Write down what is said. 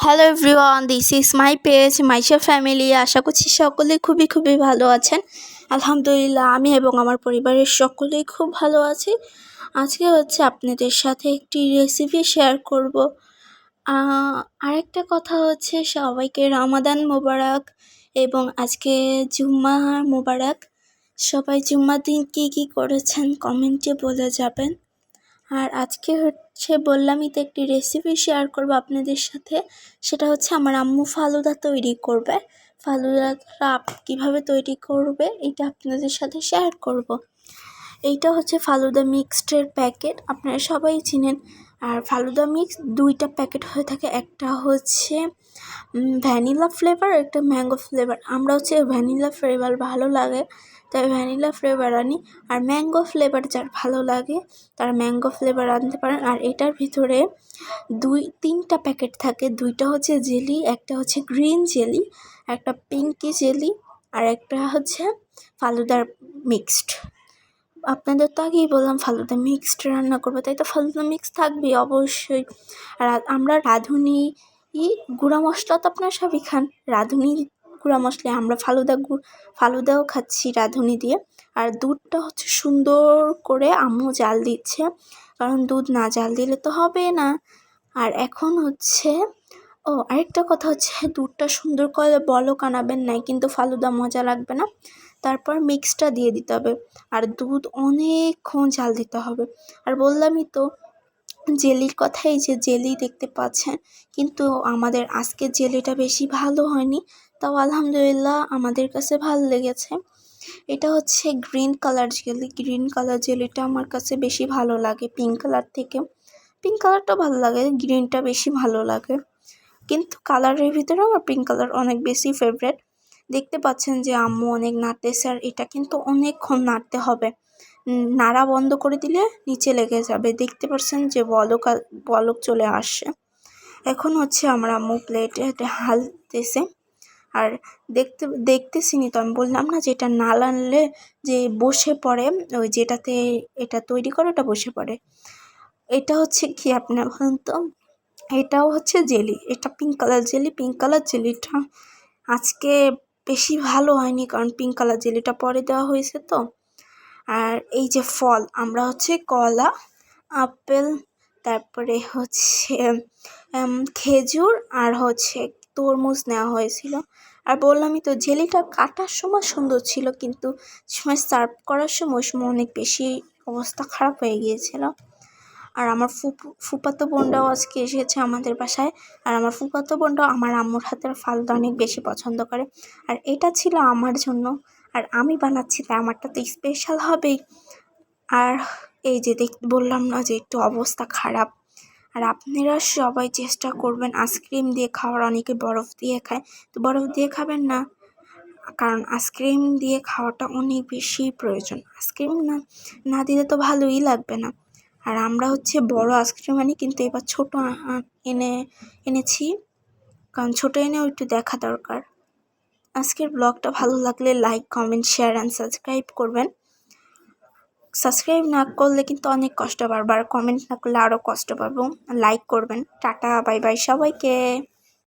Hello everyone, this is my page Maisha family. আশা করছি সকলেই খুবই ভালো আছেন। আলহামদুলিল্লাহ, আমি এবং আমার পরিবারের সকলেই খুব ভালো আছি। আজকে আপনাদের সাথে একটি রেসিপি শেয়ার করব। আরেকটা কথা সবাইকে রমাদান মোবারক এবং আজকে জুম্মা মোবারক। সবাই জুম্মার দিন কী করেছেন কমেন্টে বলে যাবেন। আর আজকে বললামই তো একটি রেসিপি শেয়ার করব আপনাদের সাথে। সেটা আমার আম্মু ফালুদা তৈরি করবে। ফালুদাটা কীভাবে তৈরি করবে এটা আপনাদের সাথে শেয়ার করব। এইটা ফালুদা মিক্সডের প্যাকেট, আপনারা সবাই চিনেন। আর ফালুদা মিক্স দুইটা প্যাকেট হয়ে থাকে, একটা ভ্যানিলা ফ্লেভার, একটা ম্যাঙ্গো ফ্লেভার। আমরা ভ্যানিলা ফ্লেভার ভালো লাগে তাই ভ্যানিলা ফ্লেভার আনি, আর ম্যাঙ্গো ফ্লেভার যার ভালো লাগে তারা ম্যাঙ্গো ফ্লেভার আনতে পারেন। আর এটার ভিতরে তিনটা প্যাকেট থাকে, দুইটা জেলি, একটা গ্রিন জেলি, একটা পিঙ্কি জেলি, আর একটা ফালুদার মিক্সড। আপনাদের তো আগেই বললাম ফালুদা মিক্সড রান্না করবো, তাই তো ফালুদা মিক্স থাকবেই অবশ্যই। আর আমরা রাঁধুনি গুঁড়া মশলা তো আপনারা সবই খান, রাঁধুনি গুঁড়া মশলা। আমরা ফালুদাও খাচ্ছি রাঁধুনি দিয়ে। আর দুধটা সুন্দর করে আম্মু জাল দিচ্ছে, কারণ দুধ না জাল দিলে তো হবে না। আর এখন আরেকটা কথা দুধটা সুন্দর করে বলক আনাবেন না, কিন্তু ফালুদা মজা লাগবে না। তারপর মিক্সটা দিয়ে দিতে হবে, আর দুধ অনেকক্ষণ জাল দিতে হবে। আর বললামই তো জেলির কথাই, যে জেলি দেখতে পাচ্ছেন, কিন্তু আমাদের আজকে জেলিটা বেশি ভালো হয়নি, তাও আলহামদুলিল্লাহ আমাদের কাছে ভালো লেগেছে। এটা green colour jelly. Green colour জেলিটা আমার কাছে বেশি ভালো লাগে পিঙ্ক কালার থেকে। পিঙ্ক কালারটা ভালো লাগে, গ্রিনটা বেশি ভালো লাগে, কিন্তু কালারের ভিতরে আমার পিঙ্ক কালার অনেক বেশি ফেভারেট। দেখতে পাচ্ছেন যে আম্মু অনেক নাড়তেছে, আর এটা কিন্তু অনেকক্ষণ নাড়তে হবে, নাড়া বন্ধ করে দিলে নিচে লেগে যাবে। দেখতে পাচ্ছেন যে বলক চলে আসছে। এখন আমার আম্মু প্লেটে হালতেছে, আর দেখতেছিনি তো, আমি বললাম না যে এটা না নাড়লে যে বসে পড়ে, ওই যেটাতে এটা তৈরি করে ওটা বসে পড়ে। এটা কি আপনার বলুন তো, এটাও জেলি, এটা pink colour jelly. Pink colour জেলিটা আজকে বেশি ভালো হয়নি, কারণ পিঙ্ক কালার জেলিটা পরে দেওয়া হয়েছে তো। আর এই যে ফল, আমরা কলা, আপেল, তারপরে খেজুর আর তরমুজ নেওয়া হয়েছিল। আর বললামই তো জেলিটা কাটার সময় সুন্দর ছিল, কিন্তু সময় সার্ভ করার সময় অনেক বেশি অবস্থা খারাপ হয়ে গিয়েছিল। আর আমার ফুপাতো বোনটাও আজকে এসেছে আমাদের বাসায়, আর আমার ফুপাতো বোনটাও আমার আম্মুর হাতের ফালুদা অনেক বেশি পছন্দ করে। আর এটা ছিল আমার জন্য, আর আমি বানাচ্ছি, তাই আমারটা তো স্পেশাল হবেই। আর এই যে বললাম না যে একটু অবস্থা খারাপ। আর আপনারা সবাই চেষ্টা করবেন আইসক্রিম দিয়ে খাওয়ার, অনেকে বরফ দিয়ে খায়, তো বরফ দিয়ে খাবেন না, কারণ আইসক্রিম দিয়ে খাওয়াটা অনেক বেশি প্রয়োজন। আইসক্রিম না দিলে তো ভালোই লাগবে না। আর আমরা বড় আইসক্রিম আনি, কিন্তু এবার ছোট এনেছি, কারণ ছোট এনেও একটু দেখা দরকার। আজকের ব্লগটা ভালো লাগলে like, comment, share and subscribe করবেন। সাবস্ক্রাইব না করলে কিন্তু অনেক কষ্ট পাবো, আর কমেন্ট না করলে আরও কষ্ট পাবো। লাইক করবেন। টাটা, বাই বাই সবাইকে।